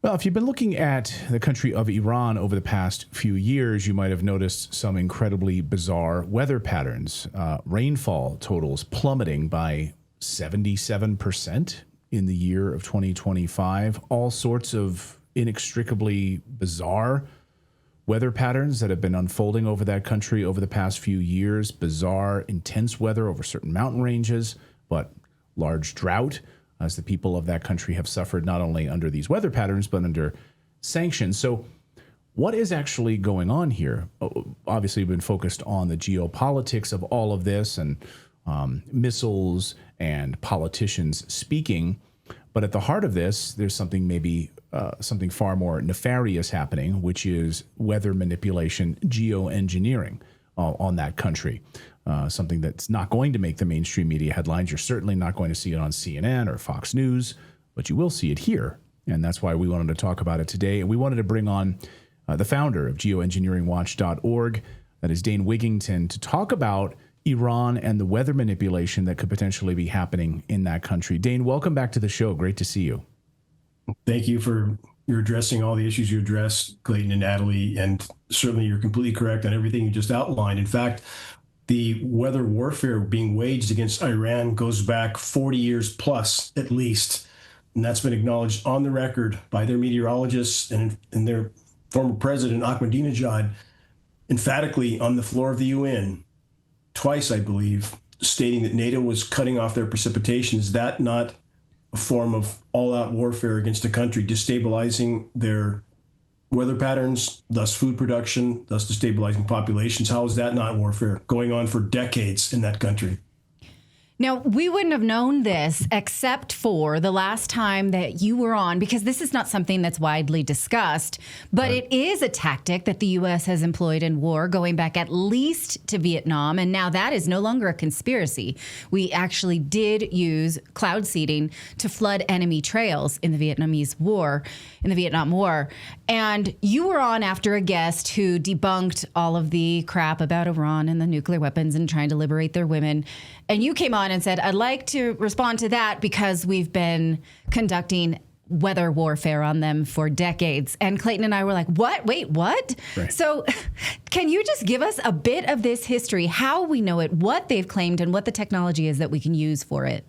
Well, if you've been looking at the country of Iran over the past few years, you might have noticed some incredibly bizarre weather patterns. Rainfall totals plummeting by 77% in the year of 2025. All sorts of inextricably bizarre weather patterns that have been unfolding over that country over the past few years. Bizarre, intense weather over certain mountain ranges, but large drought, as the people of that country have suffered not only under these weather patterns, but under sanctions. So what is actually going on here? Obviously, we've been focused on the geopolitics of all of this and missiles and politicians speaking. But at the heart of this, there's something far more nefarious happening, which is weather manipulation, geoengineering on that country. Something that's not going to make the mainstream media headlines. You're certainly not going to see it on CNN or Fox News, but you will see it here. And that's why we wanted to talk about it today. And we wanted to bring on the founder of geoengineeringwatch.org, that is Dane Wigington, to talk about Iran and the weather manipulation that could potentially be happening in that country. Dane, welcome back to the show. Great to see you. Thank you for your addressing all the issues you addressed, Clayton and Natali, and certainly you're completely correct on everything you just outlined. In fact, the weather warfare being waged against Iran goes back 40 years plus, at least. And that's been acknowledged on the record by their meteorologists and their former president, Ahmadinejad, emphatically on the floor of the UN, twice, I believe, stating that NATO was cutting off their precipitation. Is that not a form of all-out warfare against a country, destabilizing their weather patterns, thus food production, thus destabilizing populations? How is that not warfare going on for decades in that country? Now, we wouldn't have known this except for the last time that you were on, because this is not something that's widely discussed, but It is a tactic that the U.S. has employed in war going back at least to Vietnam. And now that is no longer a conspiracy. We actually did use cloud seeding to flood enemy trails in the Vietnam War. And you were on after a guest who debunked all of the crap about Iran and the nuclear weapons and trying to liberate their women. And you came on and said, I'd like to respond to that because we've been conducting weather warfare on them for decades. And Clayton and I were like, what? Wait, what? Right. So can you just give us a bit of this history, how we know it, what they've claimed, and what the technology is that we can use for it?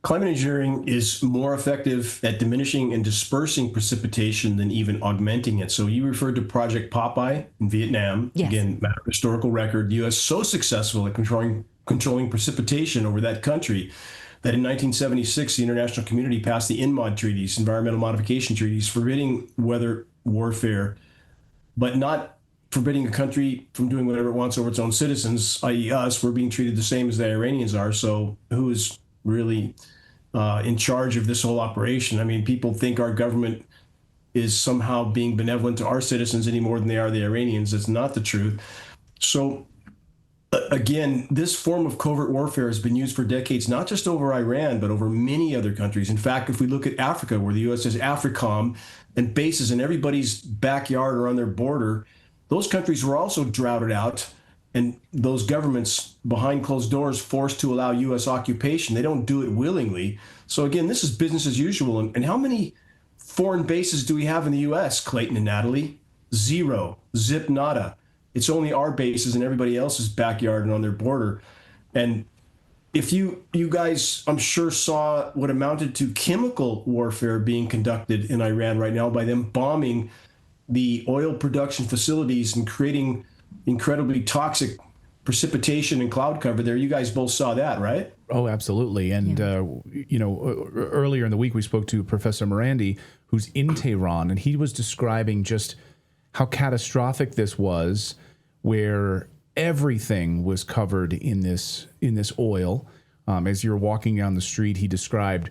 Climate engineering is more effective at diminishing and dispersing precipitation than even augmenting it. So you referred to Project Popeye in Vietnam. Yes. Again, matter of historical record, the U.S. so successful at controlling precipitation over that country that in 1976, the international community passed the INMOD treaties, environmental modification treaties, forbidding weather warfare, but not forbidding a country from doing whatever it wants over its own citizens, i.e. us. We're being treated the same as the Iranians are. So who is really in charge of this whole operation? I mean, people think our government is somehow being benevolent to our citizens any more than they are the Iranians. It's not the truth. So again, this form of covert warfare has been used for decades, not just over Iran, but over many other countries. In fact, if we look at Africa, where the U.S. has AFRICOM and bases in everybody's backyard or on their border, those countries were also droughted out, and those governments behind closed doors forced to allow U.S. occupation. They don't do it willingly. So again, this is business as usual. And how many foreign bases do we have in the U.S., Clayton and Natali? Zero. Zip nada. It's only our bases in everybody else's backyard and on their border. And if you guys, I'm sure, saw what amounted to chemical warfare being conducted in Iran right now by them bombing the oil production facilities and creating incredibly toxic precipitation and cloud cover there. You guys both saw that, right? Oh, absolutely. And, earlier in the week, we spoke to Professor Morandi, who's in Tehran, and he was describing just how catastrophic this was, where everything was covered in this oil. As you're walking down the street, he described,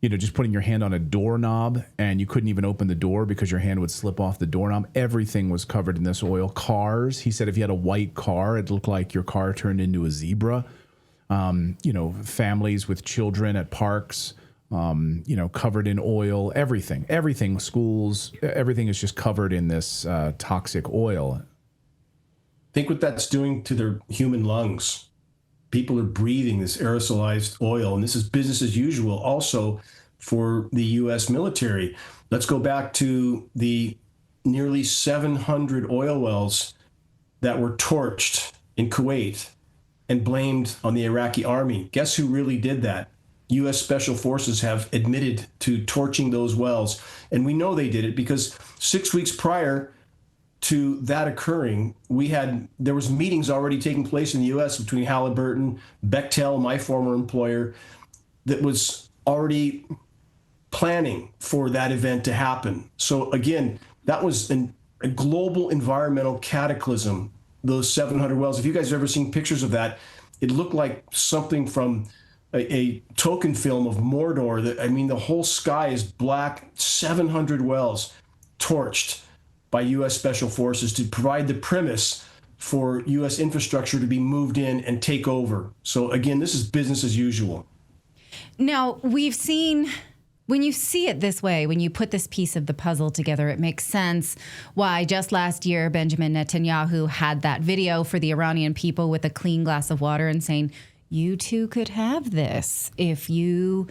just putting your hand on a doorknob and you couldn't even open the door because your hand would slip off the doorknob. Everything was covered in this oil. Cars, he said if you had a white car, it looked like your car turned into a zebra. Families with children at parks, covered in oil, everything, schools, everything is just covered in this toxic oil. Think what that's doing to their human lungs. People are breathing this aerosolized oil, and this is business as usual. Also, for the U.S. military. Let's go back to the nearly 700 oil wells that were torched in Kuwait and blamed on the Iraqi army. Guess who really did that? U.S. Special Forces have admitted to torching those wells. And we know they did it because 6 weeks prior to that occurring, there was meetings already taking place in the U.S. between Halliburton, Bechtel, my former employer, that was already planning for that event to happen. So again, that was a global environmental cataclysm, those 700 wells. If you guys have ever seen pictures of that, it looked like something from a token film of Mordor. The whole sky is black, 700 wells torched by U.S. Special Forces to provide the premise for U.S. infrastructure to be moved in and take over. So again, this is business as usual. Now, we've seen, when you see it this way, when you put this piece of the puzzle together, it makes sense why just last year Benjamin Netanyahu had that video for the Iranian people with a clean glass of water and saying, you too could have this if you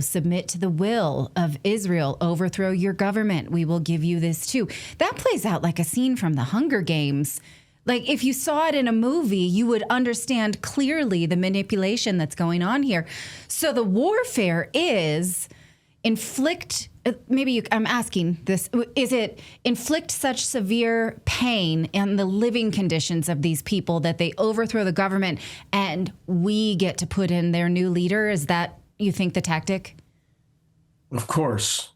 submit to the will of Israel, overthrow your government. We will give you this too. That plays out like a scene from the Hunger Games. Like if you saw it in a movie, you would understand clearly the manipulation that's going on here. So the warfare is I'm asking this, is it inflict such severe pain in the living conditions of these people that they overthrow the government and we get to put in their new leader? Is that, you think, the tactic? Of course.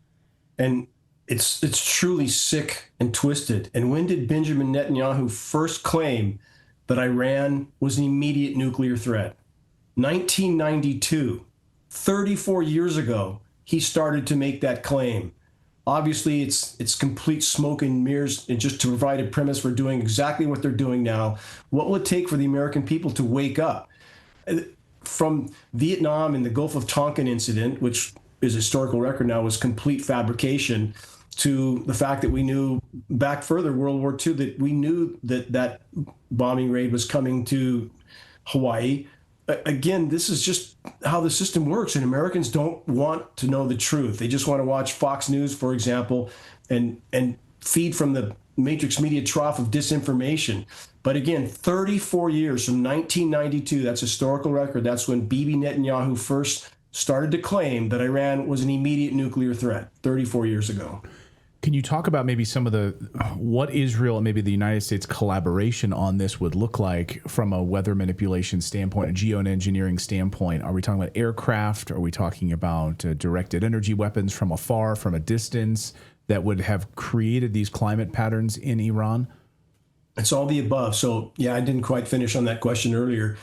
And it's truly sick and twisted. And when did Benjamin Netanyahu first claim that Iran was an immediate nuclear threat? 1992, 34 years ago. He started to make that claim. Obviously, it's complete smoke and mirrors, and just to provide a premise for doing exactly what they're doing now. What will it take for the American people to wake up? From Vietnam and the Gulf of Tonkin incident, which is a historical record now, was complete fabrication, to the fact that we knew back further, World War II, that we knew that bombing raid was coming to Hawaii. Again, this is just how the system works, and Americans don't want to know the truth. They just want to watch Fox News, for example, and feed from the matrix media trough of disinformation. But again, 34 years from 1992, that's a historical record. That's when Bibi Netanyahu first started to claim that Iran was an immediate nuclear threat 34 years ago. Can you talk about maybe some of what Israel and maybe the United States collaboration on this would look like from a weather manipulation standpoint, a geoengineering standpoint? Are we talking about aircraft? Are we talking about directed energy weapons from afar, from a distance, that would have created these climate patterns in Iran? It's all the above. So, yeah, I didn't quite finish on that question earlier.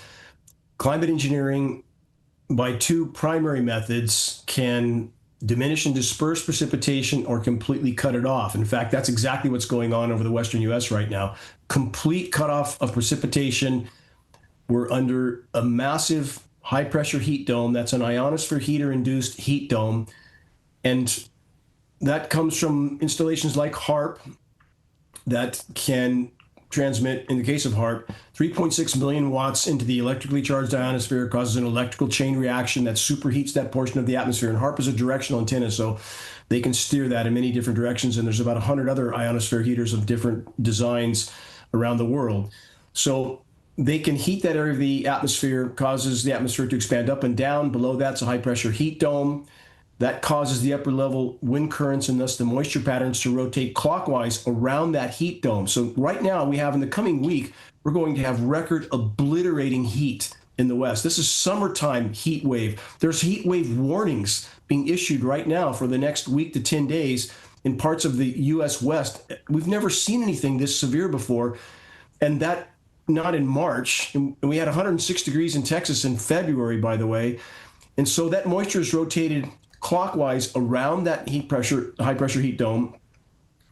Climate engineering, by two primary methods, can diminish and disperse precipitation or completely cut it off. In fact, that's exactly what's going on over the western U.S. right now. Complete cutoff of precipitation. We're under a massive high-pressure heat dome. That's an ionosphere heater-induced heat dome. And that comes from installations like HAARP that can transmit, in the case of HAARP, 3.6 million watts into the electrically charged ionosphere, causes an electrical chain reaction that superheats that portion of the atmosphere. And HAARP is a directional antenna, so they can steer that in many different directions. And there's about 100 other ionosphere heaters of different designs around the world. So they can heat that area of the atmosphere, causes the atmosphere to expand up and down. Below that's a high-pressure heat dome. That causes the upper level wind currents and thus the moisture patterns to rotate clockwise around that heat dome. So right now we have, in the coming week, we're going to have record obliterating heat in the West. This is summertime heat wave. There's heat wave warnings being issued right now for the next week to 10 days in parts of the U.S. West. We've never seen anything this severe before, and that not in March. And we had 106 degrees in Texas in February, by the way. And so that moisture is rotated clockwise around that high pressure heat dome,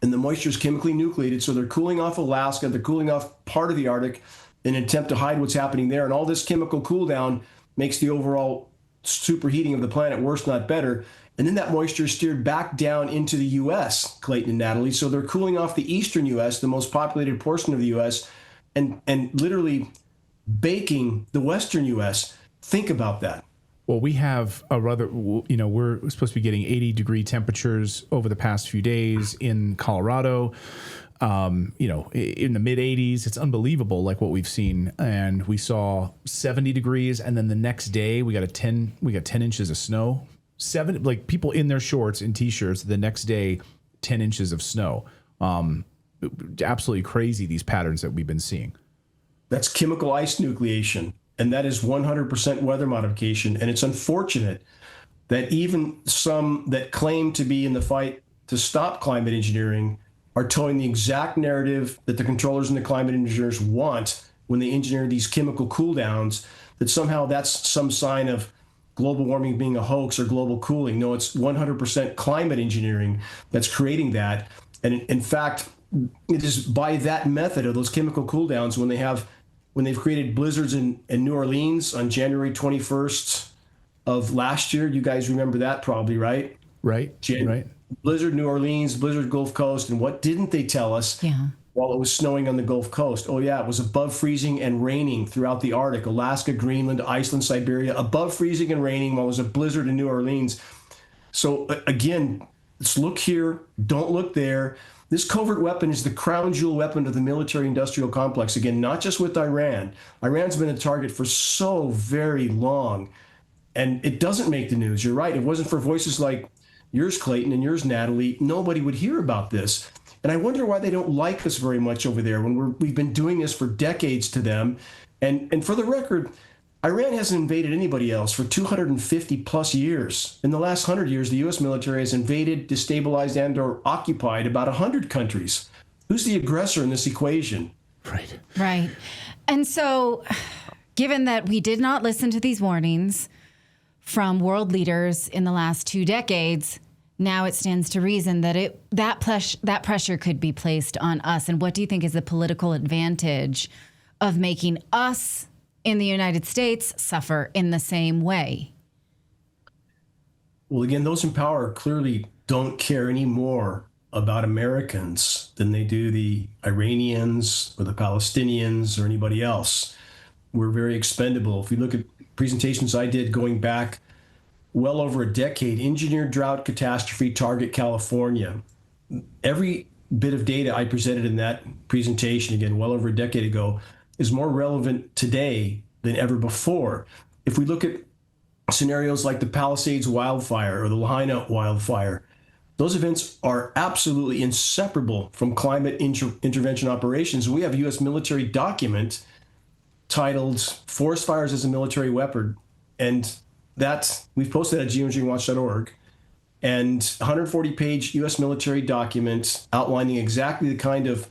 and the moisture is chemically nucleated. So they're cooling off Alaska, they're cooling off part of the Arctic in an attempt to hide what's happening there. And all this chemical cool down makes the overall superheating of the planet worse, not better. And then that moisture is steered back down into the U.S., Clayton and Natali. So they're cooling off the eastern U.S., the most populated portion of the U.S., and literally baking the western U.S. Think about that. Well, we have a rather, we're supposed to be getting 80-degree temperatures over the past few days in Colorado. In the mid 80s. It's unbelievable, like what we've seen. And we saw 70 degrees, and then the next day we got 10 inches of snow. People in their shorts and t-shirts. The next day, 10 inches of snow. Absolutely crazy, these patterns that we've been seeing. That's chemical ice nucleation, and that is 100% weather modification. And it's unfortunate that even some that claim to be in the fight to stop climate engineering are towing the exact narrative that the controllers and the climate engineers want when they engineer these chemical cool downs, that somehow that's some sign of global warming being a hoax or global cooling. No, it's 100% climate engineering that's creating that. And in fact, it is by that method of those chemical cool downs when they've created blizzards in New Orleans on January 21st of last year. You guys remember that probably, right? Right. Right. Blizzard New Orleans, blizzard Gulf Coast, and what didn't they tell us while it was snowing on the Gulf Coast? Oh yeah, it was above freezing and raining throughout the Arctic, Alaska, Greenland, Iceland, Siberia, above freezing and raining while it was a blizzard in New Orleans. So again, let's look here, don't look there. This covert weapon is the crown jewel weapon of the military-industrial complex. Again, not just with Iran. Iran's been a target for so very long, and it doesn't make the news. You're right. It wasn't for voices like yours, Clayton, and yours, Natali, nobody would hear about this. And I wonder why they don't like us very much over there when we've been doing this for decades to them. And for the record, Iran hasn't invaded anybody else for 250 plus years. In the last 100 years, the U.S. military has invaded, destabilized, and or occupied about 100 countries. Who's the aggressor in this equation? Right. Right. And so, given that we did not listen to these warnings from world leaders in the last 2 decades, now it stands to reason that that pressure could be placed on us. And what do you think is the political advantage of making us in the United States suffer in the same way? Well, again, those in power clearly don't care any more about Americans than they do the Iranians or the Palestinians or anybody else. We're very expendable. If you look at presentations I did going back well over a decade, engineered drought catastrophe, target California. Every bit of data I presented in that presentation, again, well over a decade ago, is more relevant today than ever before. If we look at scenarios like the Palisades wildfire or the Lahaina wildfire, those events are absolutely inseparable from climate intervention operations. We have a U.S. military document titled Forest Fires as a Military Weapon, and we've posted that at geoengineeringwatch.org, and 140-page U.S. military document outlining exactly the kind of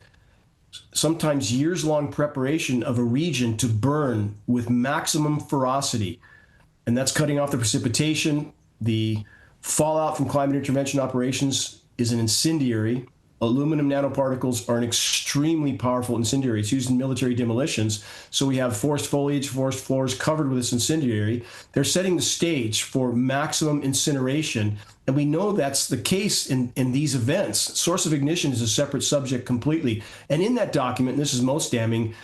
sometimes years-long preparation of a region to burn with maximum ferocity. And that's cutting off the precipitation. The fallout from climate intervention operations is an incendiary. Aluminum nanoparticles are an extremely powerful incendiary. It's used in military demolitions. So we have forest foliage, forest floors covered with this incendiary. They're setting the stage for maximum incineration. And we know that's the case in these events. Source of ignition is a separate subject completely. And in that document, and this is most damning,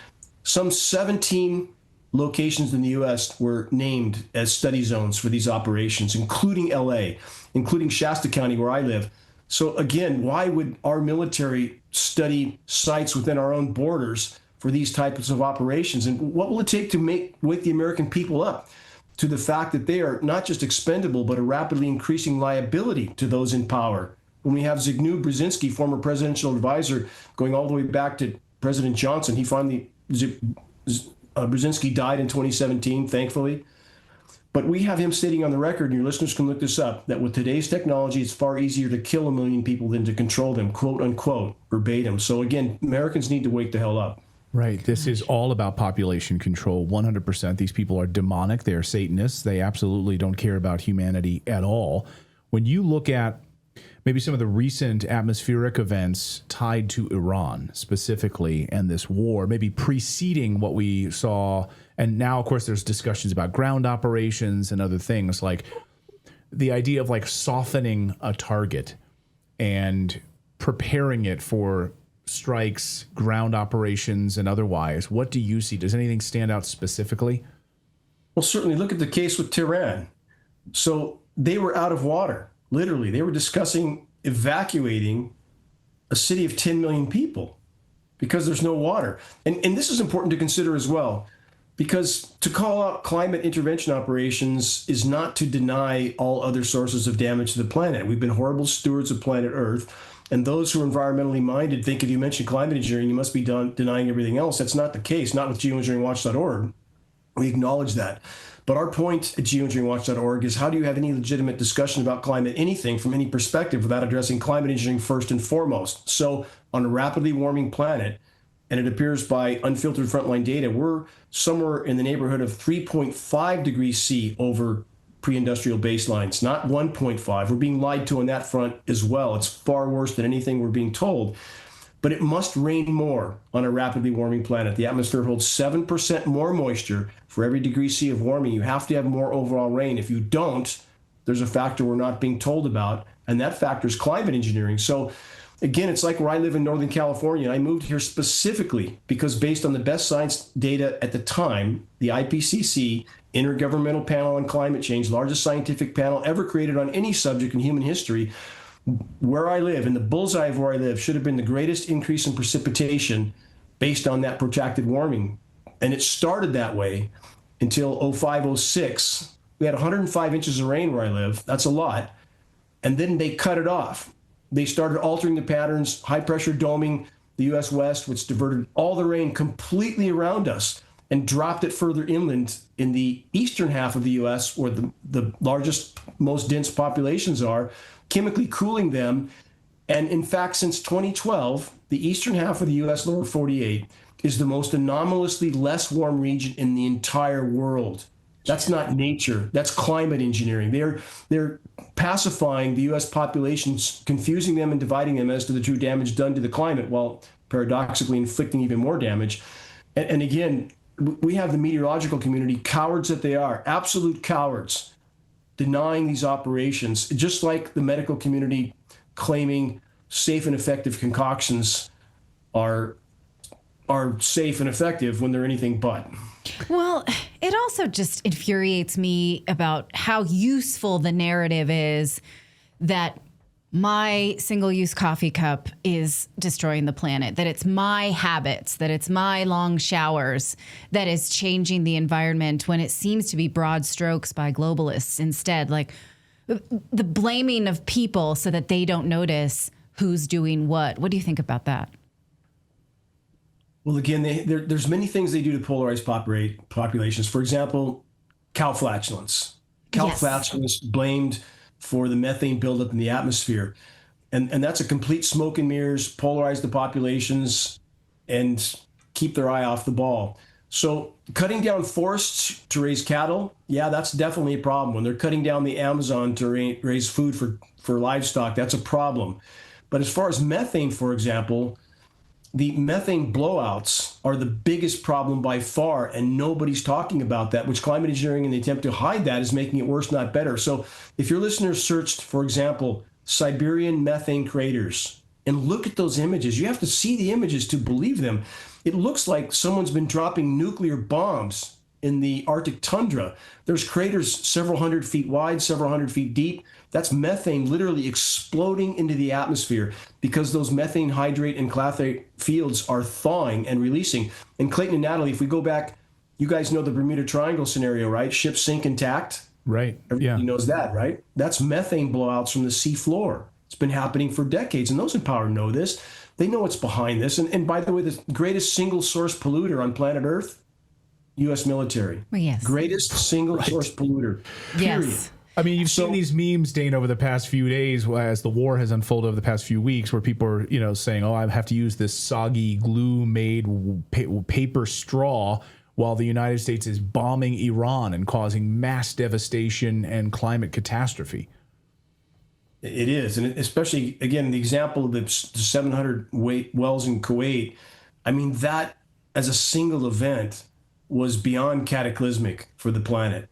some 17 locations in the U.S. were named as study zones for these operations, including L.A., including Shasta County, where I live. So again, why would our military study sites within our own borders for these types of operations? And what will it take to wake the American people up to the fact that they are not just expendable, but a rapidly increasing liability to those in power? When we have Zbigniew Brzezinski, former presidential advisor, going all the way back to President Johnson, Brzezinski died in 2017, thankfully. But we have him stating on the record, and your listeners can look this up, that with today's technology, it's far easier to kill 1 million people than to control them, quote unquote, verbatim. So again, Americans need to wake the hell up. Right. This is all about population control, 100%. These people are demonic. They are Satanists. They absolutely don't care about humanity at all. When you look at maybe some of the recent atmospheric events tied to Iran specifically and this war, maybe preceding what we saw, and now, of course, there's discussions about ground operations and other things, like the idea of like softening a target and preparing it for strikes, ground operations, and otherwise. What do you see? Does anything stand out specifically? Well, certainly look at the case with Tehran. So they were out of water, literally. They were discussing evacuating a city of 10 million people because there's no water. And this is important to consider as well, because to call out climate intervention operations is not to deny all other sources of damage to the planet. We've been horrible stewards of planet Earth. And those who are environmentally minded think if you mention climate engineering, you must be denying everything else. That's not the case, not with geoengineeringwatch.org. We acknowledge that. But our point at geoengineeringwatch.org is, how do you have any legitimate discussion about climate anything from any perspective without addressing climate engineering first and foremost? So on a rapidly warming planet, and it appears by unfiltered frontline data, we're somewhere in the neighborhood of 3.5 degrees C over pre-industrial baselines, not 1.5. We're being lied to on that front as well. It's far worse than anything we're being told. But it must rain more on a rapidly warming planet. The atmosphere holds 7% more moisture for every degree C of warming. You have to have more overall rain. If you don't, there's a factor we're not being told about, and that factor is climate engineering. So again, it's like where I live in Northern California. I moved here specifically because, based on the best science data at the time, the IPCC, Intergovernmental Panel on Climate Change, largest scientific panel ever created on any subject in human history, where I live, in the bullseye of where I live, should have been the greatest increase in precipitation based on that protracted warming. And it started that way until 05, 06. We had 105 inches of rain where I live. That's a lot. And then they cut it off. They started altering the patterns, high pressure doming the U.S. West, which diverted all the rain completely around us and dropped it further inland in the eastern half of the U.S., where the largest, most dense populations are, chemically cooling them. And in fact, since 2012, the eastern half of the U.S. lower 48 is the most anomalously less warm region in the entire world. That's not nature. That's climate engineering. They're pacifying the U.S. populations, confusing them and dividing them as to the true damage done to the climate, while paradoxically inflicting even more damage. And again, we have the meteorological community, cowards that they are, absolute cowards, denying these operations, just like the medical community claiming safe and effective concoctions are safe and effective when they're anything but. Well, it also just infuriates me about how useful the narrative is that my single-use coffee cup is destroying the planet, that it's my habits, that it's my long showers that is changing the environment, when it seems to be broad strokes by globalists instead. Like the blaming of people so that they don't notice who's doing what. What do you think about that? Well, again, there's many things they do to polarize populations. For example, cow flatulence. Cow flatulence blamed for the methane buildup in the atmosphere. And that's a complete smoke and mirrors, polarize the populations, and keep their eye off the ball. So cutting down forests to raise cattle, yeah, that's definitely a problem. When they're cutting down the Amazon to raise food for livestock, that's a problem. But as far as methane, for example, the methane blowouts are the biggest problem by far, and nobody's talking about that, which climate engineering in the attempt to hide that is making it worse, not better. So if your listeners searched, for example, Siberian methane craters, and look at those images, you have to see the images to believe them. It looks like someone's been dropping nuclear bombs in the Arctic tundra. There's craters several hundred feet wide, several hundred feet deep. That's methane literally exploding into the atmosphere because those methane hydrate and clathrate fields are thawing and releasing. And Clayton and Natali, if we go back, you guys know the Bermuda Triangle scenario, right? Ships sink intact. Right. Everybody knows that, right? That's methane blowouts from the sea floor. It's been happening for decades, and those in power know this. They know what's behind this. And by the way, the greatest single source polluter on planet Earth, U.S. military. Well, yes. Greatest single source polluter. Period. Yes. I mean, you've seen these memes, Dane, over the past few days as the war has unfolded over the past few weeks, where people are, saying, oh, I have to use this soggy glue-made paper straw while the United States is bombing Iran and causing mass devastation and climate catastrophe. It is. And especially, again, the example of the 700 wells in Kuwait, I mean, that as a single event was beyond cataclysmic for the planet.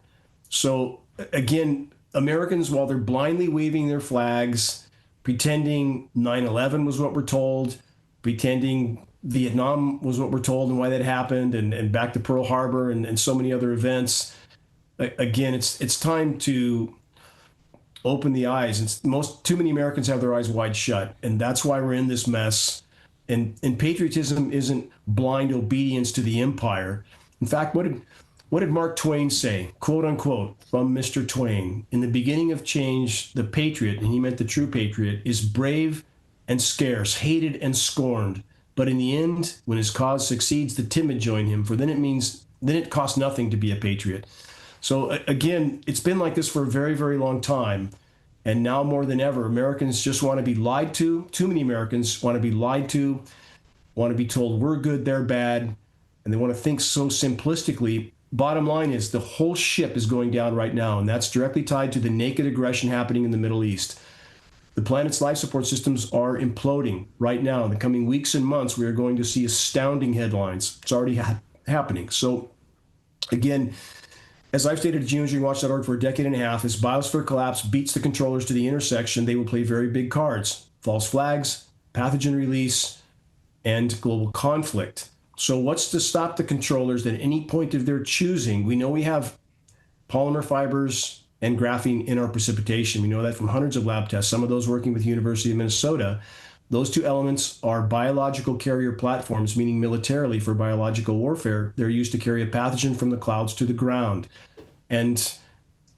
So, again, Americans, while they're blindly waving their flags, pretending 9/11 was what we're told, pretending Vietnam was what we're told and why that happened, and back to Pearl Harbor and so many other events, again, it's time to open the eyes. And too many Americans have their eyes wide shut, and that's why we're in this mess. And patriotism isn't blind obedience to the empire. In fact, what did Mark Twain say? Quote unquote, from Mr. Twain: "In the beginning of change, the patriot," and he meant the true patriot, "is brave and scarce, hated and scorned. But in the end, when his cause succeeds, the timid join him, for then it costs nothing to be a patriot." So again, it's been like this for a very, very long time. And now more than ever, Americans just want to be lied to. Too many Americans want to be lied to, want to be told we're good, they're bad, and they want to think so simplistically. Bottom line is the whole ship is going down right now, and that's directly tied to the naked aggression happening in the Middle East. The planet's life support systems are imploding right now. In the coming weeks and months, we are going to see astounding headlines. It's already happening. So again, as I've stated at geoengineeringwatch.org for a decade and a half, as biosphere collapse beats the controllers to the intersection, they will play very big cards: false flags, pathogen release, and global conflict. So what's to stop the controllers at any point of their choosing? We know we have polymer fibers and graphene in our precipitation. We know that from hundreds of lab tests, some of those working with the University of Minnesota. Those two elements are biological carrier platforms, meaning militarily for biological warfare. They're used to carry a pathogen from the clouds to the ground. And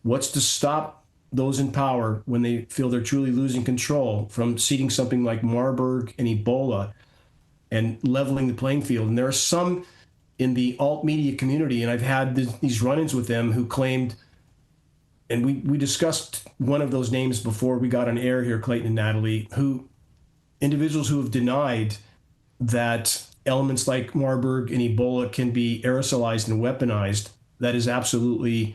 what's to stop those in power when they feel they're truly losing control from seeding something like Marburg and Ebola and leveling the playing field? And there are some in the alt media community, and I've had these run-ins with them, who claimed, and we discussed one of those names before we got on air here, Clayton and Natali, individuals who have denied that elements like Marburg and Ebola can be aerosolized and weaponized. That is absolutely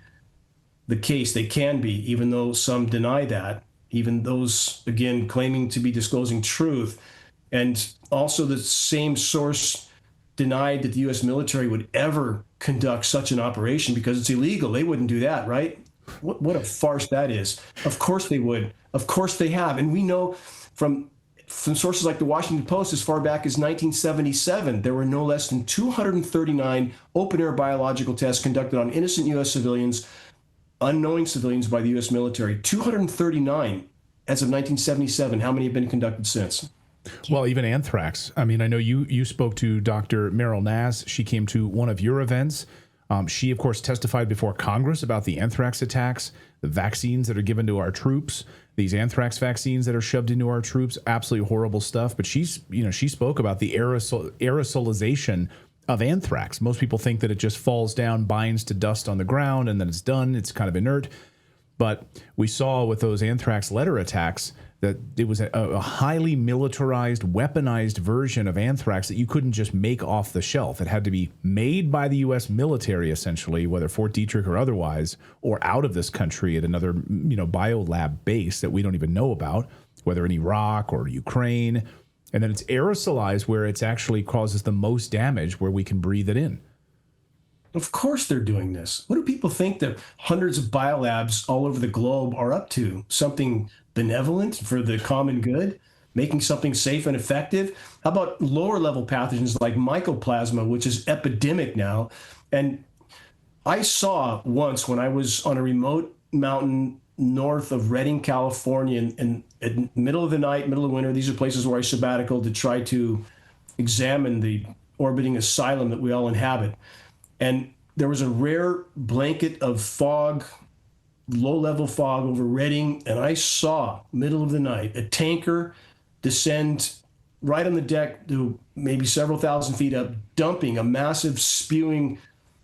the case. They can be, even though some deny that, even those, again, claiming to be disclosing truth. And also the same source denied that the U.S. military would ever conduct such an operation because it's illegal. They wouldn't do that, right? What a farce that is. Of course they would. Of course they have. And we know from sources like the Washington Post, as far back as 1977, there were no less than 239 open-air biological tests conducted on innocent U.S. civilians, unknowing civilians by the U.S. military. 239 as of 1977. How many have been conducted since? Well, even anthrax. I mean, I know you spoke to Dr. Meryl Naz. She came to one of your events. She, of course, testified before Congress about the anthrax attacks, the vaccines that are given to our troops, these anthrax vaccines that are shoved into our troops, absolutely horrible stuff. But she spoke about the aerosolization of anthrax. Most people think that it just falls down, binds to dust on the ground, and then it's done. It's kind of inert. But we saw with those anthrax letter attacks that it was a highly militarized, weaponized version of anthrax that you couldn't just make off the shelf. It had to be made by the U.S. military, essentially, whether Fort Detrick or otherwise, or out of this country at another, biolab base that we don't even know about, whether in Iraq or Ukraine. And then it's aerosolized where it actually causes the most damage, where we can breathe it in. Of course they're doing this. What do people think that hundreds of biolabs all over the globe are up to? Something benevolent for the common good? Making something safe and effective? How about lower level pathogens like mycoplasma, which is epidemic now? And I saw once when I was on a remote mountain north of Redding, California, and at middle of the night, middle of winter, these are places where I sabbatical to try to examine the orbiting asylum that we all inhabit. And there was a rare blanket of fog, low-level fog over Redding, and I saw, middle of the night, a tanker descend right on the deck to maybe several thousand feet up, dumping a massive spewing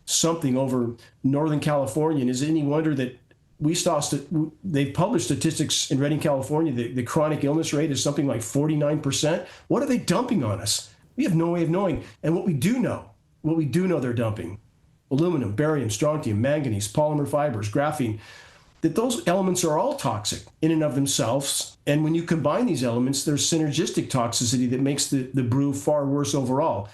something over Northern California. And is it any wonder that we saw, they published statistics in Redding, California, the chronic illness rate is something like 49%. What are they dumping on us? We have no way of knowing. And what we do know they're dumping: aluminum, barium, strontium, manganese, polymer fibers, graphene, that those elements are all toxic in and of themselves. And when you combine these elements, there's synergistic toxicity that makes the brew far worse overall.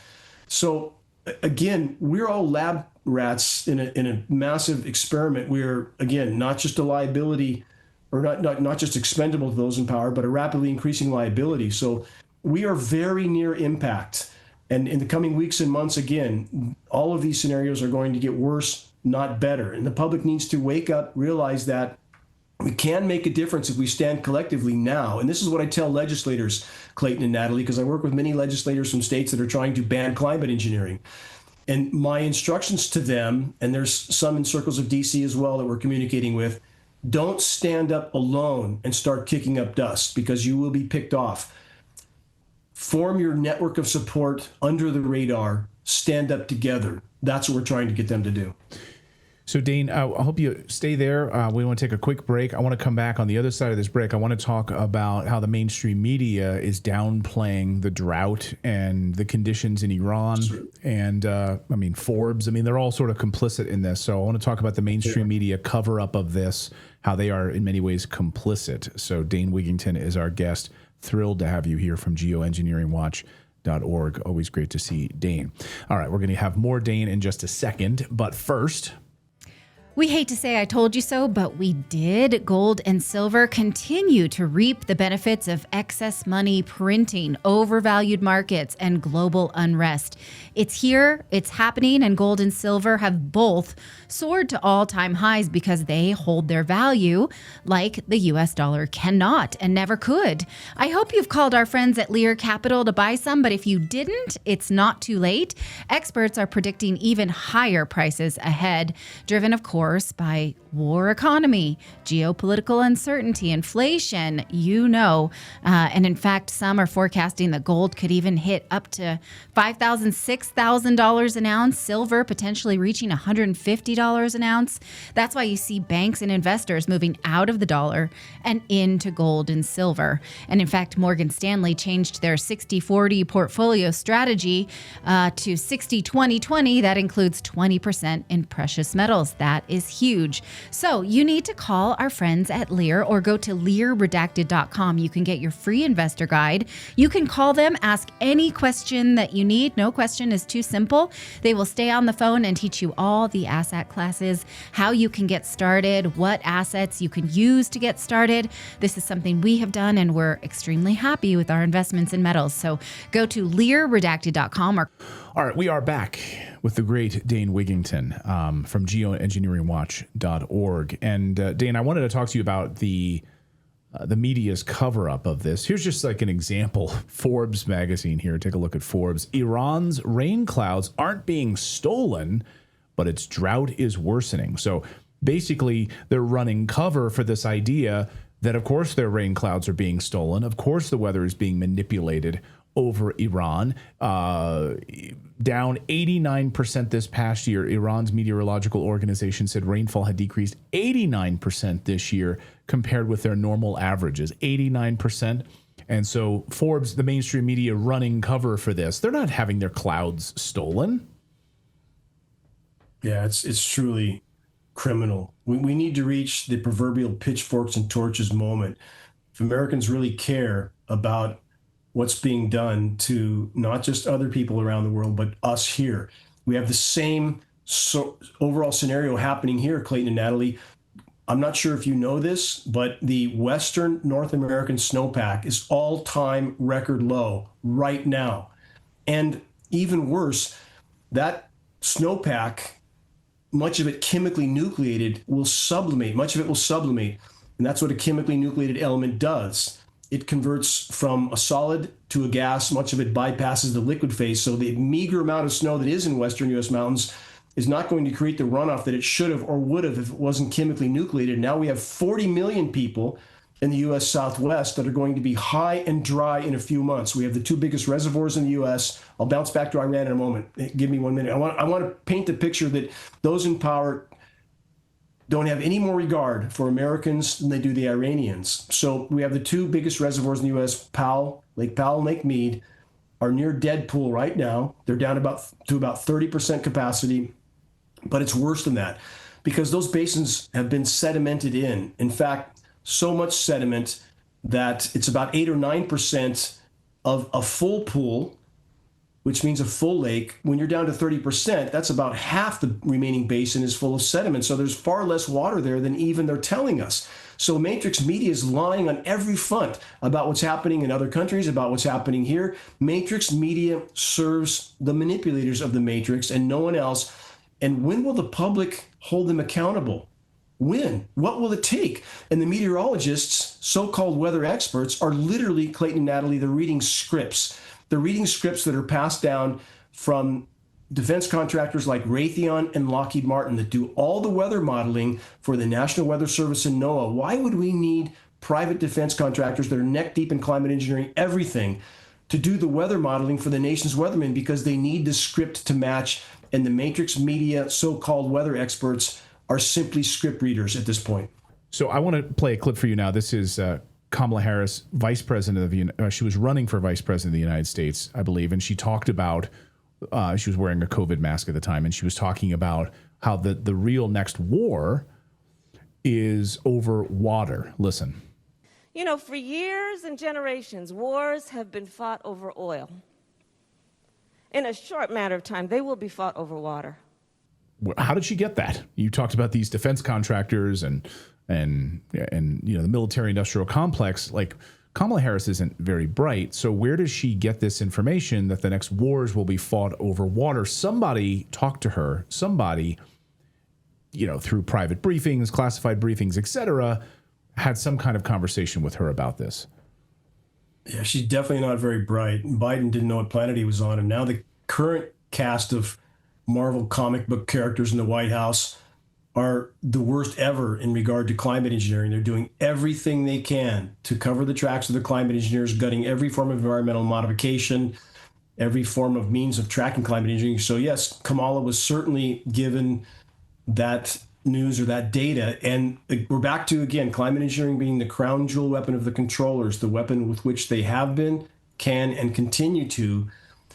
So again, we're all lab rats in a massive experiment. We're, again, not just a liability, or not just expendable to those in power, but a rapidly increasing liability. So we are very near impact. And in the coming weeks and months, again, all of these scenarios are going to get worse, not better. And the public needs to wake up, realize that We can make a difference if we stand collectively now. And this is what I tell legislators, Clayton and Natali, because I work with many legislators from states that are trying to ban climate engineering. And my instructions to them, and there's some in circles of DC as well that we're communicating with, don't stand up alone and start kicking up dust, because you will be picked off. Form your network of support under the radar, stand up together. That's what we're trying to get them to do. So, Dane, I hope you stay there. We want to take a quick break. I want to come back on the other side of this break. I want to talk about how the mainstream media is downplaying the drought and the conditions in Iran. And, Forbes. They're all sort of complicit in this. So I want to talk about the mainstream media cover-up of this, how they are in many ways complicit. So Dane Wigington is our guest. Thrilled to have you here from geoengineeringwatch.org. Always great to see Dane. All right, we're going to have more Dane in just a second. But first... We hate to say I told you so, but we did. Gold and silver continue to reap the benefits of excess money printing, overvalued markets, and global unrest. It's here, it's happening, and gold and silver have both soared to all-time highs because they hold their value like the U.S. dollar cannot and never could. I hope you've called our friends at Lear Capital to buy some, but if you didn't, it's not too late. Experts are predicting even higher prices ahead, driven, of course, by war economy, geopolitical uncertainty, inflation, and in fact, some are forecasting that gold could even hit up to $5,000, $6,000 an ounce, silver potentially reaching $150 an ounce. That's why you see banks and investors moving out of the dollar and into gold and silver. And in fact, Morgan Stanley changed their 60-40 portfolio strategy to 60-20-20. That includes 20% in precious metals. That is huge. So you need to call our friends at Lear or go to LearRedacted.com. You can get your free investor guide. You can call them, ask any question that you need. No question is too simple. They will stay on the phone and teach you all the asset classes, how you can get started, what assets you can use to get started. This is something we have done, and we're extremely happy with our investments in metals. So go to LearRedacted.com. All right, we are back with the great Dane Wigington from geoengineeringwatch.org. And Dane, I wanted to talk to you about the media's cover-up of this. Here's just like an example. Forbes magazine here. Take a look at Forbes. Iran's rain clouds aren't being stolen, but its drought is worsening. So basically, they're running cover for this idea that, of course, their rain clouds are being stolen. Of course, the weather is being manipulated over Iran. Down 89% this past year. Iran's meteorological organization said rainfall had decreased 89% this year compared with their normal averages, 89%. And so Forbes, the mainstream media, running cover for this. They're not having their clouds stolen. Yeah, it's truly criminal. We need to reach the proverbial pitchforks and torches moment. If Americans really care about what's being done to not just other people around the world, but us here. We have the same overall scenario happening here, Clayton and Natali. I'm not sure if you know this, but the Western North American snowpack is all-time record low right now. And even worse, that snowpack, much of it chemically nucleated, will sublimate. Much of it will sublimate. And that's what a chemically nucleated element does. It converts from a solid to a gas. Much of it bypasses the liquid phase. So the meager amount of snow that is in western U.S. mountains is not going to create the runoff that it should have or would have if it wasn't chemically nucleated. Now we have 40 million people in the U.S. Southwest that are going to be high and dry in a few months. We have the two biggest reservoirs in the U.S. I'll bounce back to Iran in a moment. Give me 1 minute. I want to paint the picture that those in power don't have any more regard for Americans than they do the Iranians. So we have the two biggest reservoirs in the U.S., Lake Powell and Lake Mead, are near dead pool right now. They're down to about 30% capacity, but it's worse than that because those basins have been sedimented in. In fact, so much sediment that it's about 8 or 9% of a full pool, which means a full lake. When you're down to 30%, that's about half the remaining basin is full of sediment. So there's far less water there than even they're telling us. So Matrix media is lying on every front about what's happening in other countries, about what's happening here. Matrix media serves the manipulators of the Matrix and no one else. And when will the public hold them accountable? When? What will it take? And the meteorologists, so-called weather experts, are literally, Clayton and Natali, they're reading scripts. They're reading scripts that are passed down from defense contractors like Raytheon and Lockheed Martin that do all the weather modeling for the National Weather Service and NOAA. Why would we need private defense contractors that are neck deep in climate engineering everything to do the weather modeling for the nation's weathermen? Because they need the script to match, and the matrix media so-called weather experts are simply script readers at this point. So I want to play a clip for you now. This is Kamala Harris, vice president of the she was running for vice president of the United States, I believe, and she talked about she was wearing a COVID mask at the time, and she was talking about how the real next war is over water. Listen. You know, for years and generations, wars have been fought over oil. In a short matter of time, they will be fought over water. How did she get that? You talked about these defense contractors and you know, the military industrial complex. Like, Kamala Harris isn't very bright. So where does she get this information that the next wars will be fought over water? Somebody talked to her, somebody, you know, through private briefings, classified briefings, etc., had some kind of conversation with her about this. Yeah, she's definitely not very bright. Biden didn't know what planet he was on. And now the current cast of Marvel comic book characters in the White House are the worst ever in regard to climate engineering. They're doing everything they can to cover the tracks of the climate engineers, gutting every form of environmental modification, every form of means of tracking climate engineering. So yes, Kamala was certainly given that news or that data. And we're back to, again, climate engineering being the crown jewel weapon of the controllers, the weapon with which they have been, can, and continue to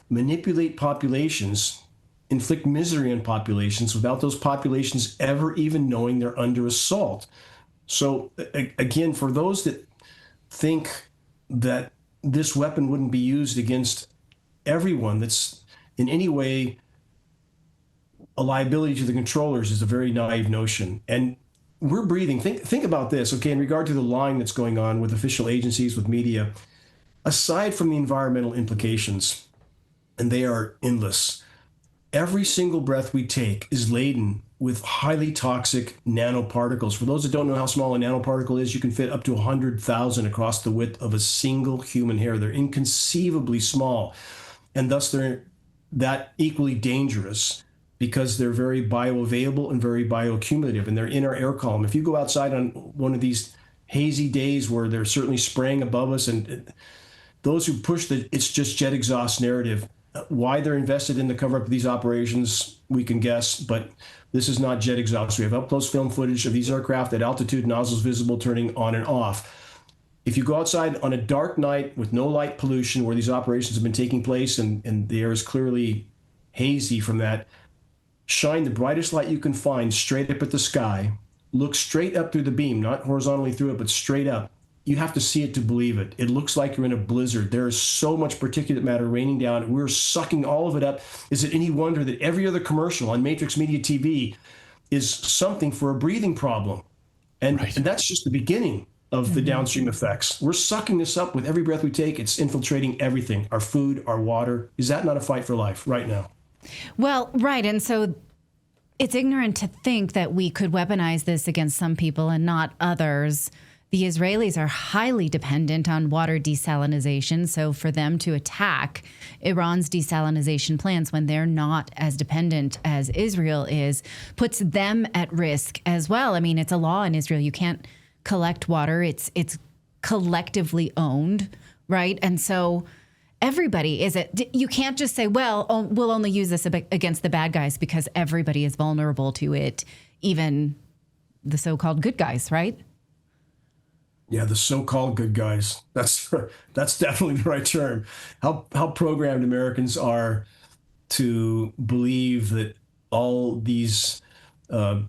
manipulate populations, inflict misery on populations without those populations ever even knowing they're under assault. So again, for those that think that this weapon wouldn't be used against everyone that's in any way a liability to the controllers is a very naive notion. And we're breathing. Think about this, okay, in regard to the lying that's going on with official agencies, with media, aside from the environmental implications, and they are endless, every single breath we take is laden with highly toxic nanoparticles. For those that don't know how small a nanoparticle is, you can fit up to 100,000 across the width of a single human hair. They're inconceivably small, and thus they're that equally dangerous because they're very bioavailable and very bioaccumulative, and they're in our air column. If you go outside on one of these hazy days where they're certainly spraying above us, and those who push the "it's just jet exhaust" narrative, why they're invested in the cover-up of these operations, we can guess, but this is not jet exhaust. We have up-close film footage of these aircraft at altitude, nozzles visible, turning on and off. If you go outside on a dark night with no light pollution where these operations have been taking place and the air is clearly hazy from that, shine the brightest light you can find straight up at the sky, look straight up through the beam, not horizontally through it, but straight up. You have to see it to believe it. It looks like you're in a blizzard. There is so much particulate matter raining down. We're sucking all of it up. Is it any wonder that every other commercial on Matrix Media TV is something for a breathing problem? And, and that's just the beginning of the downstream effects. We're sucking this up with every breath we take. It's infiltrating everything, our food, our water. Is that not a fight for life right now? Well, right. And so it's ignorant to think that we could weaponize this against some people and not others. The Israelis are highly dependent on water desalinization. So for them to attack Iran's desalinization plants when they're not as dependent as Israel is, puts them at risk as well. I mean, it's a law in Israel. You can't collect water. It's collectively owned, right? And so everybody you can't just say, well, we'll only use this against the bad guys because everybody is vulnerable to it, even the so-called good guys, right? Yeah, the so-called good guys. That's definitely the right term. How programmed Americans are to believe that all these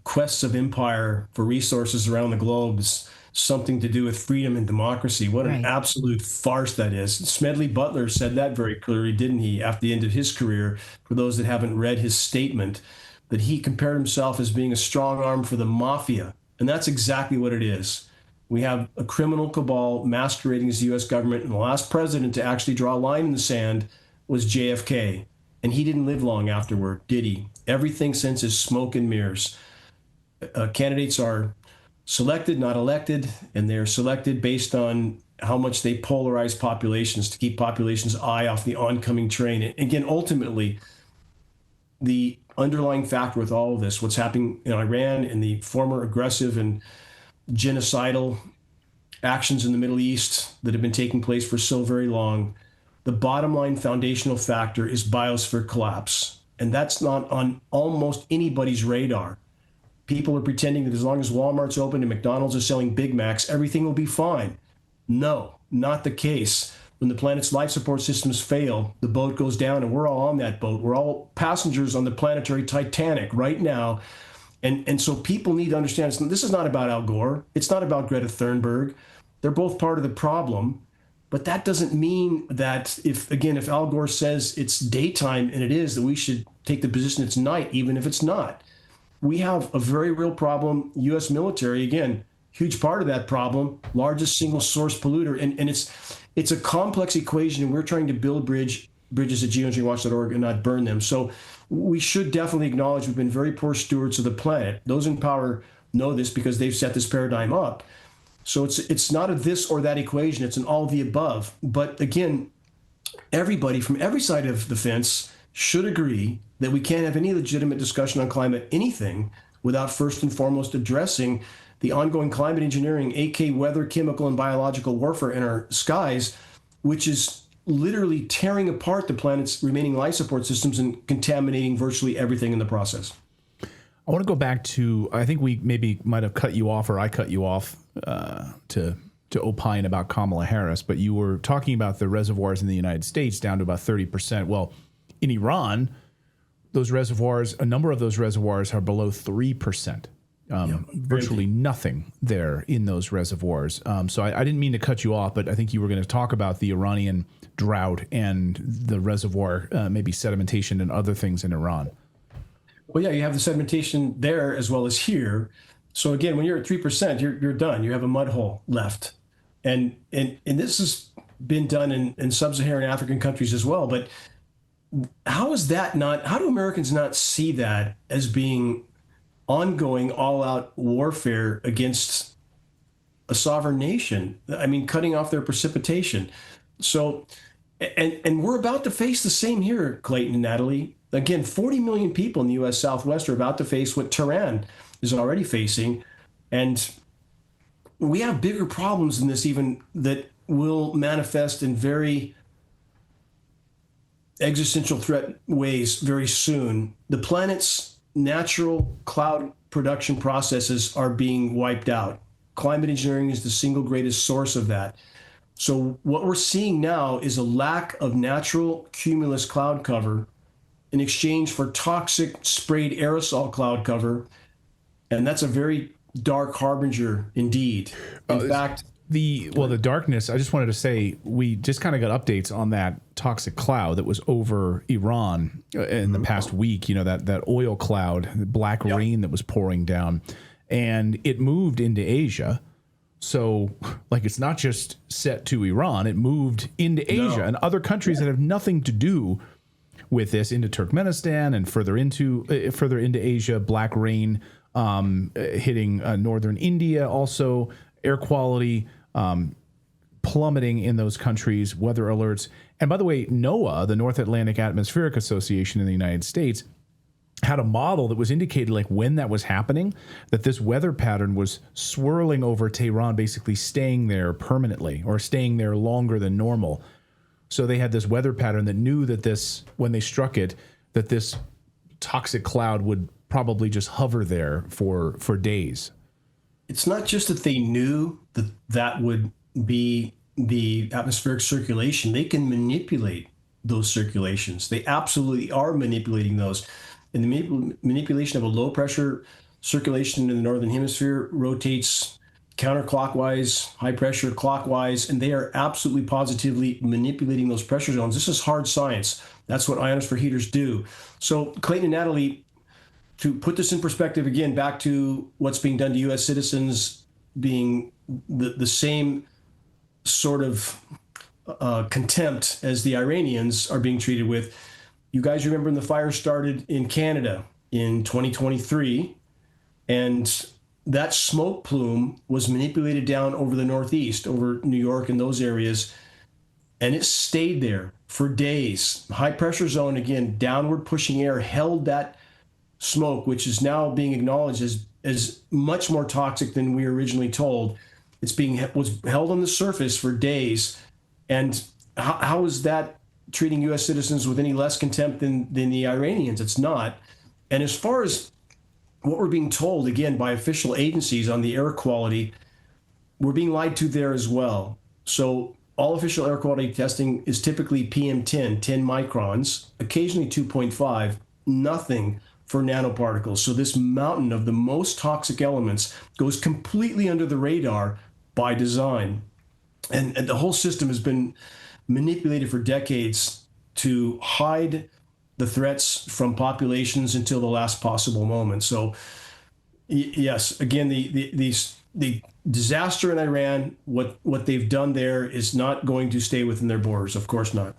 quests of empire for resources around the globe is something to do with freedom and democracy. What an absolute farce that is. Smedley Butler said that very clearly, didn't he, after the end of his career, for those that haven't read his statement, that he compared himself as being a strong arm for the mafia. And that's exactly what it is. We have a criminal cabal masquerading as the U.S. government, and the last president to actually draw a line in the sand was JFK. And he didn't live long afterward, did he? Everything since is smoke and mirrors. Candidates are selected, not elected, and they're selected based on how much they polarize populations to keep populations' eye off the oncoming train. And again, ultimately, the underlying factor with all of this, what's happening in Iran and the former aggressive and genocidal actions in the Middle East that have been taking place for so very long, the bottom line foundational factor is biosphere collapse. And that's not on almost anybody's radar. People are pretending that as long as Walmart's open and McDonald's are selling Big Macs, everything will be fine. No, not the case. When the planet's life support systems fail, the boat goes down, and we're all on that boat. We're all passengers on the planetary Titanic right now. And so people need to understand this is not about Al Gore. It's not about Greta Thunberg. They're both part of the problem. But that doesn't mean that if Al Gore says it's daytime, and it is, that we should take the position it's night, even if it's not. We have a very real problem. U.S. military, again, huge part of that problem, largest single source polluter. And it's a complex equation, and we're trying to build bridges at geoengineeringwatch.org and not burn them. So we should definitely acknowledge we've been very poor stewards of the planet. Those in power know this because they've set this paradigm up. So it's not a this or that equation. It's an all of the above. But again, everybody from every side of the fence should agree that we can't have any legitimate discussion on climate anything without first and foremost addressing the ongoing climate engineering, aka weather, chemical, and biological warfare in our skies, which is literally tearing apart the planet's remaining life support systems and contaminating virtually everything in the process. I want to go back to, I think we maybe might have cut you off, or I cut you off to opine about Kamala Harris, but you were talking about the reservoirs in the United States down to about 30%. Well, in Iran, those reservoirs, a number of those reservoirs are below 3%. Virtually nothing there in those reservoirs. So I didn't mean to cut you off, but I think you were going to talk about the Iranian drought and the reservoir, maybe sedimentation and other things in Iran. Well, yeah, you have the sedimentation there as well as here. So again, when you're at 3%, you're done. You have a mud hole left. And this has been done in sub-Saharan African countries as well. But how do Americans not see that as being ongoing all-out warfare against a sovereign nation? I mean, cutting off their precipitation. So, and we're about to face the same here, Clayton and Natali. Again, 40 million people in the U.S. Southwest are about to face what Tehran is already facing. And we have bigger problems than this even that will manifest in very existential threat ways very soon. The planet's natural cloud production processes are being wiped out. Climate engineering is the single greatest source of that. So what we're seeing now is a lack of natural cumulus cloud cover in exchange for toxic sprayed aerosol cloud cover. And that's a very dark harbinger indeed. In fact, the darkness, I just wanted to say, we just kind of got updates on that toxic cloud that was over Iran in the past week, that oil cloud, the black rain that was pouring down, and it moved into Asia. So it's not just set to Iran, it moved into Asia and other countries that have nothing to do with this, into Turkmenistan and further into Asia. Black rain hitting northern India, also air quality plummeting in those countries, weather alerts. And by the way, NOAA, the North Atlantic Atmospheric Association in the United States, had a model that was indicated when that was happening, that this weather pattern was swirling over Tehran, basically staying there permanently or staying there longer than normal. So they had this weather pattern that knew that this, when they struck it, that this toxic cloud would probably just hover there for days. It's not just that they knew that would be the atmospheric circulation. They can manipulate those circulations. They absolutely are manipulating those. And the manipulation of a low pressure circulation in the northern hemisphere rotates counterclockwise, high pressure clockwise, and they are absolutely positively manipulating those pressure zones. This is hard science. That's what ionosphere heaters do. So Clayton and Natali, to put this in perspective again, back to what's being done to U.S. citizens being the same sort of contempt as the Iranians are being treated with. You guys remember when the fire started in Canada in 2023, and that smoke plume was manipulated down over the Northeast, over New York and those areas, and it stayed there for days. High pressure zone, again, downward pushing air, held that smoke, which is now being acknowledged as much more toxic than we were originally told. Was held on the surface for days. And how is that treating U.S. citizens with any less contempt than the Iranians? It's not. And as far as what we're being told, again, by official agencies on the air quality, we're being lied to there as well. So all official air quality testing is typically PM10, 10 microns, occasionally 2.5, nothing for nanoparticles. So this mountain of the most toxic elements goes completely under the radar by design. And the whole system has been manipulated for decades to hide the threats from populations until the last possible moment. So yes, again, the disaster in Iran, what they've done there is not going to stay within their borders. Of course not.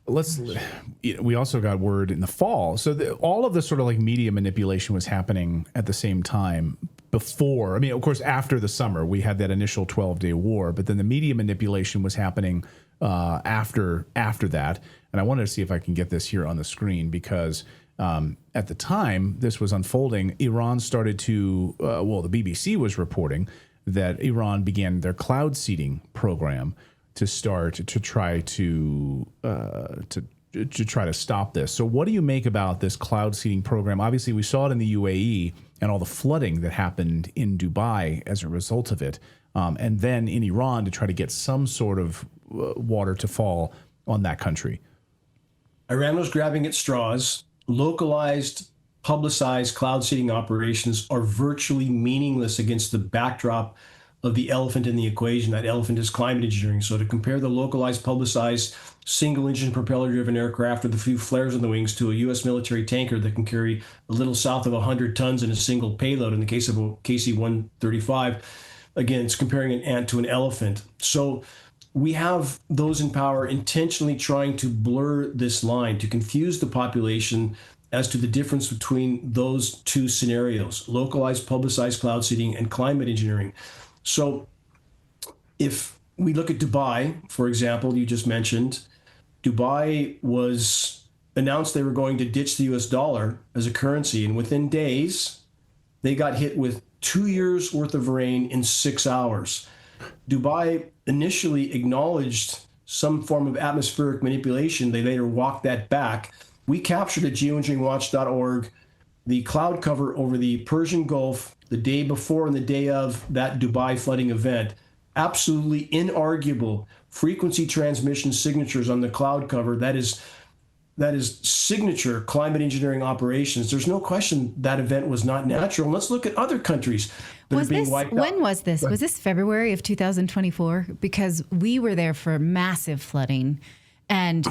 We also got word in the fall. So all of the sort of like media manipulation was happening at the same time before. I mean, of course, after the summer, we had that initial 12-day war, but then the media manipulation was happening after that. And I wanted to see if I can get this here on the screen because at the time this was unfolding, Iran started to, the BBC was reporting that Iran began their cloud seeding program to try to stop this. So what do you make about this cloud seeding program? Obviously, we saw it in the UAE and all the flooding that happened in Dubai as a result of it, and then in Iran to try to get some sort of water to fall on that country. Iran was grabbing at straws. Localized, publicized cloud seeding operations are virtually meaningless against the backdrop of the elephant in the equation. That elephant is climate engineering. So to compare the localized, publicized, single-engine propeller-driven aircraft with a few flares on the wings to a U.S. military tanker that can carry a little south of 100 tons in a single payload, in the case of a KC-135, again, it's comparing an ant to an elephant. So we have those in power intentionally trying to blur this line, to confuse the population as to the difference between those two scenarios, localized, publicized cloud seeding and climate engineering. So if we look at Dubai, for example, you just mentioned, Dubai was announced they were going to ditch the US dollar as a currency. And within days, they got hit with 2 years worth of rain in 6 hours. Dubai initially acknowledged some form of atmospheric manipulation. They later walked that back. We captured at geoengineeringwatch.org the cloud cover over the Persian Gulf the day before and the day of that Dubai flooding event. Absolutely inarguable frequency transmission signatures on the cloud cover. That is signature climate engineering operations. There's no question that event was not natural. And let's look at other countries that are being wiped out. When was this? Was this February of 2024? Because we were there for massive flooding. And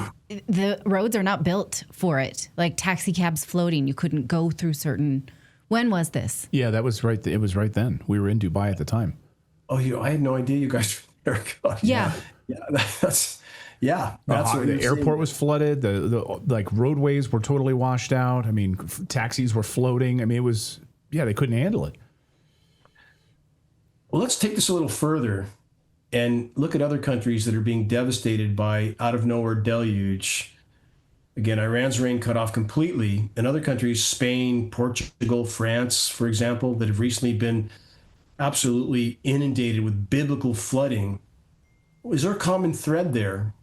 the roads are not built for it. Like taxi cabs floating. You couldn't go through certain... When was this? Yeah, that was right. It was right then. We were in Dubai at the time. Oh, I had no idea you guys were there. God. Yeah. That's what the airport was flooded. The like roadways were totally washed out. I mean, taxis were floating. I mean, they couldn't handle it. Well, let's take this a little further and look at other countries that are being devastated by out of nowhere deluge. Again, Iran's rain cut off completely. In other countries, Spain, Portugal, France, for example, that have recently been absolutely inundated with biblical flooding. Is there a common thread there?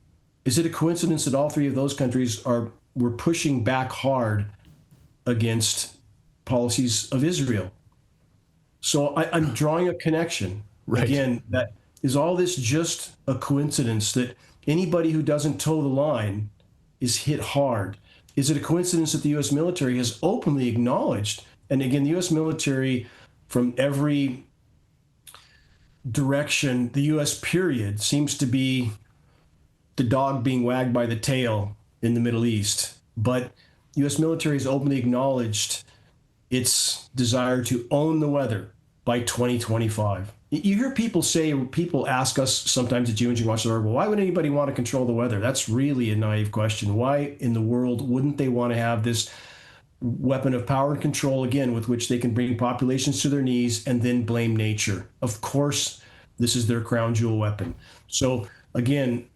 Is it a coincidence that all three of those countries were pushing back hard against policies of Israel? So I'm drawing a connection. Right. Again, that is all this just a coincidence that anybody who doesn't toe the line is hit hard? Is it a coincidence that the U.S. military has openly acknowledged, and again, the U.S. military from every direction, the U.S. period seems to be the dog being wagged by the tail in the Middle East. But U.S. military has openly acknowledged its desire to own the weather by 2025. You hear people ask us sometimes at geoengineeringwatch.org, well, why would anybody want to control the weather? That's really a naive question. Why in the world wouldn't they want to have this weapon of power and control, again, with which they can bring populations to their knees and then blame nature. Of course, this is their crown jewel weapon. So again,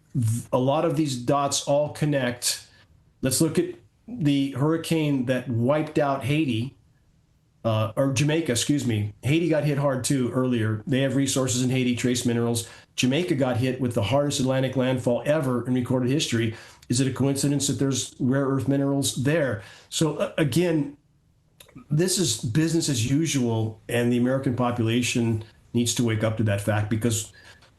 a lot of these dots all connect. Let's look at the hurricane that wiped out Haiti, or Jamaica, excuse me. Haiti got hit hard too earlier. They have resources in Haiti, trace minerals. Jamaica got hit with the hardest Atlantic landfall ever in recorded history. Is it a coincidence that there's rare earth minerals there? So again, this is business as usual, and the American population needs to wake up to that fact, because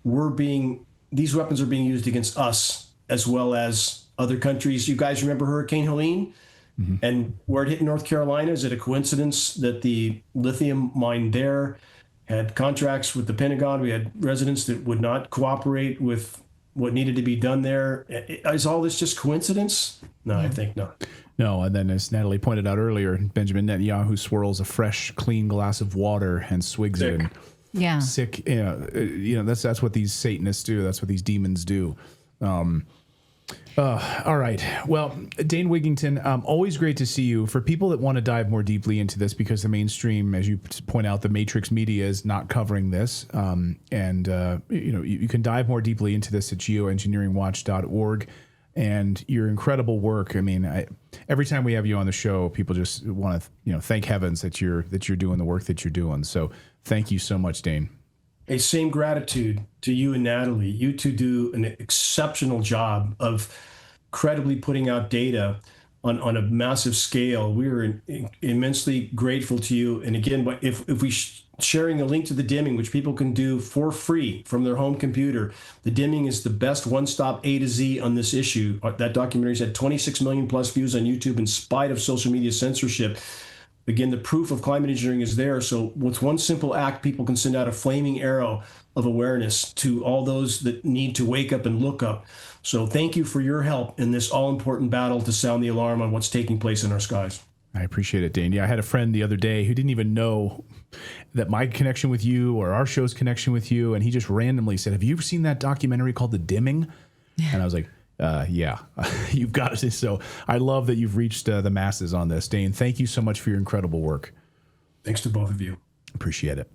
these weapons are being used against us as well as other countries. You guys remember Hurricane Helene? Mm-hmm. And where it hit North Carolina? Is it a coincidence that the lithium mine there had contracts with the Pentagon? We had residents that would not cooperate with what needed to be done there. Is all this just coincidence? No, I think not. No, and then as Natalie pointed out earlier, Benjamin Netanyahu swirls a fresh, clean glass of water and swigs it. And yeah, sick. That's what these Satanists do. That's what these demons do. All right. Well, Dane Wigington, always great to see you. For people that want to dive more deeply into this, because the mainstream, as you point out, the matrix media is not covering this. You can dive more deeply into this at geoengineeringwatch.org. And your incredible work. I mean, every time we have you on the show, people just want to, thank heavens that you're doing the work that you're doing. So thank you so much, Dane. A same gratitude to you and Natalie. You two do an exceptional job of credibly putting out data on a massive scale. We're immensely grateful to you. And again, if we sharing a link to the dimming, which people can do for free from their home computer, the dimming is the best one-stop A to Z on this issue. That documentary's had 26 million plus views on YouTube in spite of social media censorship. Again, the proof of climate engineering is there. So with one simple act, people can send out a flaming arrow of awareness to all those that need to wake up and look up. So thank you for your help in this all-important battle to sound the alarm on what's taking place in our skies. I appreciate it, Dane. Yeah, I had a friend the other day who didn't even know that my connection with you or our show's connection with you, and he just randomly said, "Have you ever seen that documentary called The Dimming?" And I was like, yeah, you've got it. So I love that you've reached the masses on this. Dane, thank you so much for your incredible work. Thanks to both of you. Appreciate it.